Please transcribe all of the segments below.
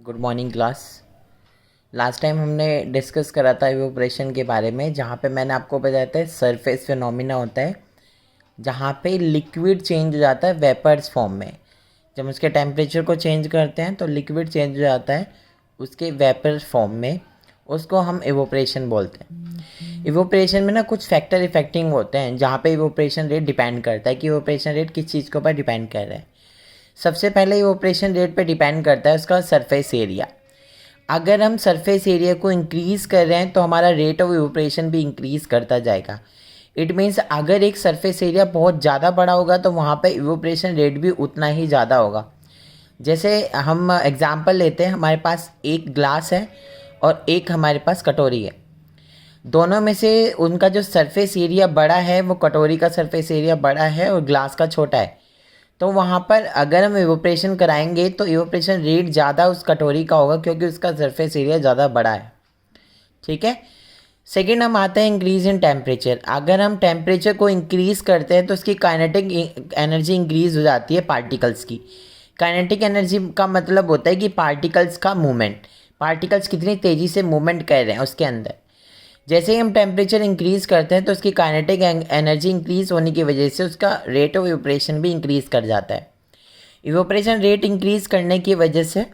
Good morning class. Last time हमने discuss करा था इवेपोरेशन के बारे में, जहाँ पे मैंने आपको बताया था सरफेस फिनोमिना होता है जहाँ पे लिक्विड चेंज हो जाता है वेपर्स फॉर्म में। जब उसके टेम्परेचर को चेंज करते हैं तो लिक्विड चेंज हो जाता है उसके वेपर फॉर्म में, उसको हम इवेपोरेशन बोलते हैं। इवेपोरेशन में ना कुछ फैक्टर इफेक्टिंग होते हैं जहाँ पे इवेपोरेशन रेट डिपेंड करता है कि इवेपोरेशन रेट किस चीज़ के ऊपर डिपेंड कर रहा है। सबसे पहले इवेपोरेशन रेट पे डिपेंड करता है उसका सरफेस एरिया। अगर हम सरफेस एरिया को इंक्रीज़ कर रहे हैं तो हमारा रेट ऑफ इवेपोरेशन भी इंक्रीज़ करता जाएगा। इट मीन्स अगर एक सरफेस एरिया बहुत ज़्यादा बड़ा होगा तो वहाँ पे इवेपोरेशन रेट भी उतना ही ज़्यादा होगा। जैसे हम एग्जांपल लेते हैं, हमारे पास एक ग्लास है और एक हमारे पास कटोरी है। दोनों में से उनका जो सरफेस एरिया बड़ा है वो कटोरी का सरफेस एरिया बड़ा है और ग्लास का छोटा है। तो वहाँ पर अगर हम इवेपोरेशन कराएंगे तो इवेपोरेशन रेट ज़्यादा उस कटोरी का होगा क्योंकि उसका सरफेस एरिया ज़्यादा बड़ा है। ठीक है। सेकेंड हम आते हैं इंक्रीज़ इन टेम्परेचर। अगर हम टेम्परेचर को इंक्रीज़ करते हैं तो उसकी काइनेटिक एनर्जी इंक्रीज़ हो जाती है पार्टिकल्स की। काइनेटिक एनर्जी का मतलब होता है कि पार्टिकल्स का मूवमेंट, पार्टिकल्स कितनी तेज़ी से मूवमेंट कर रहे हैं उसके अंदर। जैसे ही हम टेम्परेचर इंक्रीज़ करते हैं तो उसकी काइनेटिक एनर्जी इंक्रीज़ होने की वजह से उसका रेट ऑफ इवेपोरेशन भी इंक्रीज़ कर जाता है। इवेपोरेशन रेट इंक्रीज़ करने की वजह से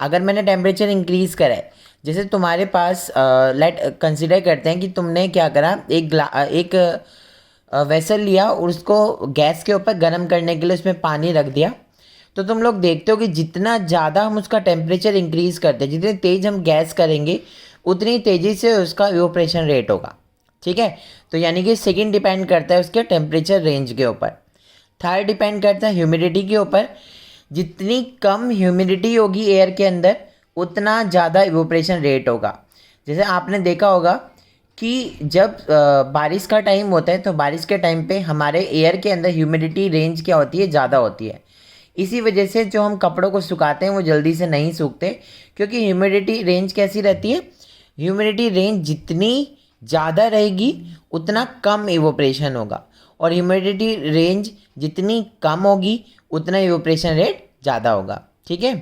अगर मैंने टेम्परेचर इंक्रीज़ करा है, जैसे तुम्हारे पास लेट कंसिडर करते हैं कि तुमने क्या करा, एक वेसल लिया और उसको गैस के ऊपर गर्म करने के लिए उसमें पानी रख दिया। तो तुम लोग देखते हो कि जितना ज़्यादा हम उसका टेम्परेचर इंक्रीज़ करते हैं, जितनी तेज़ हम गैस करेंगे उतनी तेज़ी से उसका इवेपोरेशन रेट होगा। ठीक है। तो यानी कि सेकंड डिपेंड करता है उसके टेम्परेचर रेंज के ऊपर। थर्ड डिपेंड करता है ह्यूमिडिटी के ऊपर। जितनी कम ह्यूमिडिटी होगी एयर के अंदर उतना ज़्यादा इवेपोरेशन रेट होगा। जैसे आपने देखा होगा कि जब बारिश का टाइम होता है तो बारिश के टाइम पे हमारे एयर के अंदर ह्यूमिडिटी रेंज क्या होती है, ज़्यादा होती है। इसी वजह से जो हम कपड़ों को सुखाते हैं वो जल्दी से नहीं सूखते, क्योंकि ह्यूमिडिटी रेंज कैसी रहती है, ह्यूमिडिटी रेंज जितनी ज़्यादा रहेगी उतना कम इवेपोरेशन होगा, और ह्यूमिडिटी रेंज जितनी कम होगी उतना इवेपोरेशन रेट ज़्यादा होगा। ठीक है।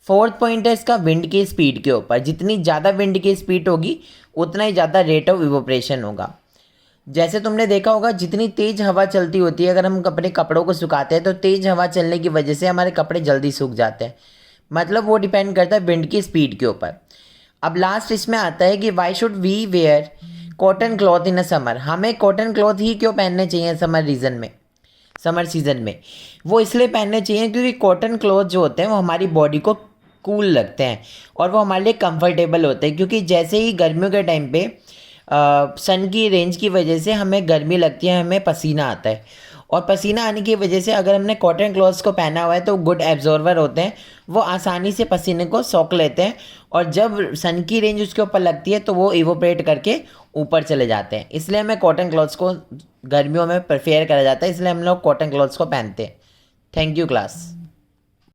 फोर्थ पॉइंट है इसका विंड की स्पीड के ऊपर। जितनी ज़्यादा विंड की स्पीड होगी उतना ही ज़्यादा रेट ऑफ इवेपोरेशन होगा। जैसे तुमने देखा होगा जितनी तेज़ हवा चलती होती है, अगर हम अपने कपड़ों को सुखाते हैं तो तेज़ हवा चलने की वजह से हमारे कपड़े जल्दी सूख जाते हैं। मतलब वो डिपेंड करता है विंड की स्पीड के ऊपर। अब लास्ट इसमें आता है कि why should we wear cotton cloth in a summer. हमें कॉटन क्लॉथ ही क्यों पहनने चाहिए समर सीज़न में? वो इसलिए पहनने चाहिए क्योंकि कॉटन क्लॉथ जो होते हैं वो हमारी बॉडी को कूल लगते हैं और वो हमारे लिए कंफर्टेबल होते हैं। क्योंकि जैसे ही गर्मियों के टाइम पे सन की रेंज की वजह से हमें गर्मी लगती है, हमें पसीना आता है, और पसीना आने की वजह से अगर हमने कॉटन क्लॉथ्स को पहना हुआ है तो गुड एब्जॉर्वर होते हैं, वो आसानी से पसीने को सोख लेते हैं, और जब सन की रेंज उसके ऊपर लगती है तो वो इवोपरेट करके ऊपर चले जाते हैं। इसलिए हमें कॉटन क्लॉथ्स को गर्मियों में प्रेफर करा जाता है, इसलिए हम लोग कॉटन क्लॉथ्स को पहनते हैं। Thank you class.